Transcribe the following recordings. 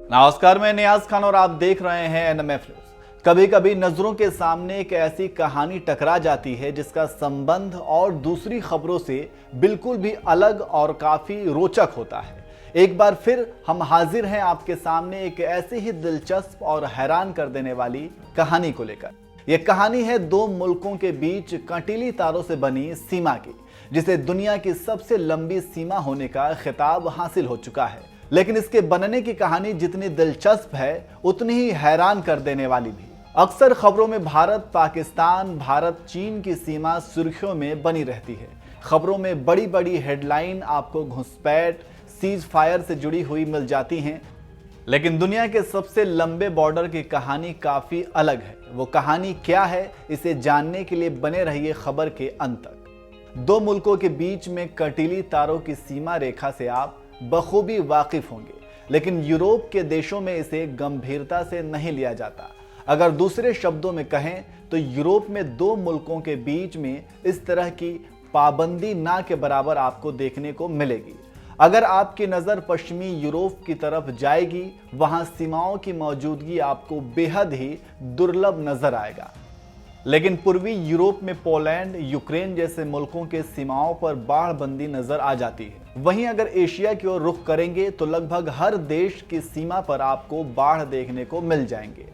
नमस्कार, मैं नियाज खान और आप देख रहे हैं एनएमएफ न्यूज। कभी कभी नजरों के सामने एक ऐसी कहानी टकरा जाती है जिसका संबंध और दूसरी खबरों से बिल्कुल भी अलग और काफी रोचक होता है। एक बार फिर हम हाजिर हैं आपके सामने एक ऐसे ही दिलचस्प और हैरान कर देने वाली कहानी को लेकर। यह कहानी है दो मुल्कों के बीच कंटीली तारों से बनी सीमा की, जिसे दुनिया की सबसे लंबी सीमा होने का खिताब हासिल हो चुका है। लेकिन इसके बनने की कहानी जितनी दिलचस्प है उतनी ही हैरान कर देने वाली भी। अक्सर खबरों में भारत पाकिस्तान, भारत चीन की सीमा सुर्खियों में बनी रहती है। खबरों में बड़ी बड़ी हेडलाइन आपको घुसपैठ, सीज फायर से जुड़ी हुई मिल जाती हैं। लेकिन दुनिया के सबसे लंबे बॉर्डर की कहानी काफी अलग है। वो कहानी क्या है, इसे जानने के लिए बने रहिए खबर के अंत तक। दो मुल्कों के बीच में कंटीली तारों की सीमा रेखा से आप बखूबी वाकिफ होंगे, लेकिन यूरोप के देशों में इसे गंभीरता से नहीं लिया जाता। अगर दूसरे शब्दों में कहें तो यूरोप में दो मुल्कों के बीच में इस तरह की पाबंदी ना के बराबर आपको देखने को मिलेगी। अगर आपकी नज़र पश्चिमी यूरोप की तरफ जाएगी, वहां सीमाओं की मौजूदगी आपको बेहद ही दुर्लभ नजर आएगा। लेकिन पूर्वी यूरोप में पोलैंड, यूक्रेन जैसे मुल्कों के सीमाओं पर बाढ़बंदी नजर आ जाती है। वहीं अगर एशिया की ओर रुख करेंगे तो लगभग हर देश की सीमा पर आपको बाढ़ देखने को मिल जाएंगे।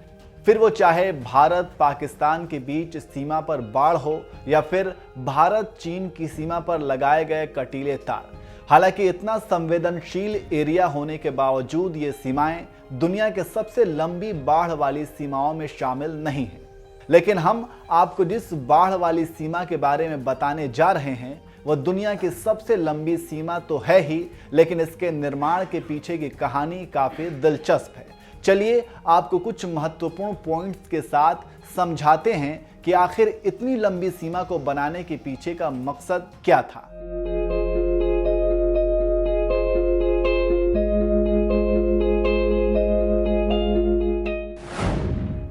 फिर वो चाहे भारत पाकिस्तान के बीच सीमा पर बाढ़ हो या फिर भारत चीन की सीमा पर लगाए गए कटीले तार। हालांकि इतना संवेदनशील एरिया होने के बावजूद ये सीमाएं दुनिया के सबसे लंबी बाढ़ वाली सीमाओं में शामिल नहीं है। लेकिन हम आपको जिस बाढ़ वाली सीमा के बारे में बताने जा रहे हैं वह दुनिया की सबसे लंबी सीमा तो है ही, लेकिन इसके निर्माण के पीछे की कहानी काफी दिलचस्प है। चलिए आपको कुछ महत्वपूर्ण पॉइंट्स के साथ समझाते हैं कि आखिर इतनी लंबी सीमा को बनाने के पीछे का मकसद क्या था।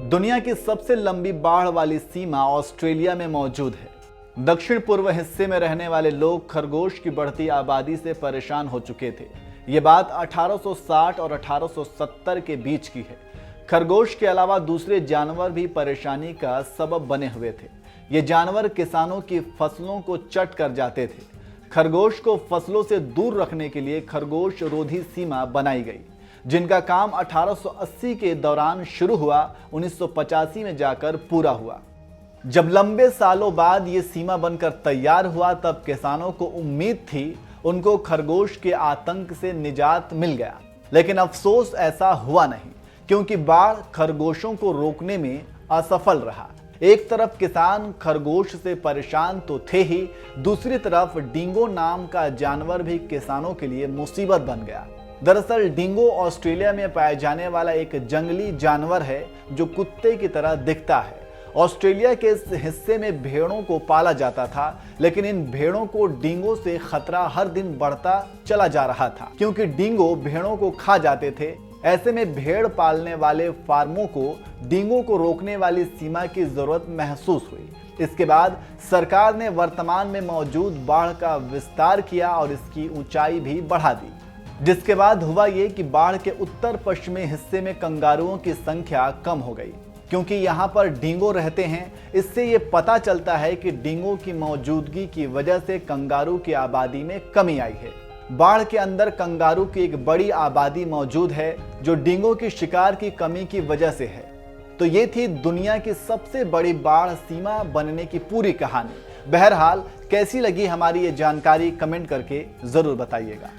दुनिया की सबसे लंबी बाढ़ वाली सीमा ऑस्ट्रेलिया में मौजूद है। दक्षिण पूर्व हिस्से में रहने वाले लोग खरगोश की बढ़ती आबादी से परेशान हो चुके थे। ये बात 1860 और 1870 के बीच की है। खरगोश के अलावा दूसरे जानवर भी परेशानी का सबब बने हुए थे। ये जानवर किसानों की फसलों को चट कर जाते थे। खरगोश को फसलों से दूर रखने के लिए खरगोश रोधी सीमा बनाई गई, जिनका काम 1880 के दौरान शुरू हुआ, 1985 में जाकर पूरा हुआ। जब लंबे सालों बाद ये सीमा बनकर तैयार हुआ तब किसानों को उम्मीद थी उनको खरगोश के आतंक से निजात मिल गया। लेकिन अफसोस ऐसा हुआ नहीं, क्योंकि बाढ़ खरगोशों को रोकने में असफल रहा। एक तरफ किसान खरगोश से परेशान तो थे ही, दूसरी तरफ डिंगो नाम का जानवर भी किसानों के लिए मुसीबत बन गया। दरअसल डिंगो ऑस्ट्रेलिया में पाया जाने वाला एक जंगली जानवर है जो कुत्ते की तरह दिखता है। ऑस्ट्रेलिया के इस हिस्से में भेड़ों को पाला जाता था, लेकिन इन भेड़ों को डिंगो से खतरा हर दिन बढ़ता चला जा रहा था, क्योंकि डिंगो भेड़ों को खा जाते थे। ऐसे में भेड़ पालने वाले फार्मों को डिंगो को रोकने वाली सीमा की जरूरत महसूस हुई। इसके बाद सरकार ने वर्तमान में मौजूद बाढ़ का विस्तार किया और इसकी ऊंचाई भी बढ़ा दी। जिसके बाद हुआ ये कि बाढ़ के उत्तर पश्चिमी हिस्से में कंगारुओं की संख्या कम हो गई, क्योंकि यहाँ पर डिंगो रहते हैं। इससे ये पता चलता है कि डिंगो की मौजूदगी की वजह से कंगारू की आबादी में कमी आई है। बाढ़ के अंदर कंगारू की एक बड़ी आबादी मौजूद है, जो डिंगो की शिकार की कमी की वजह से है। तो ये थी दुनिया की सबसे बड़ी बाढ़ सीमा बनने की पूरी कहानी। बहरहाल कैसी लगी हमारी ये जानकारी कमेंट करके जरूर बताइएगा।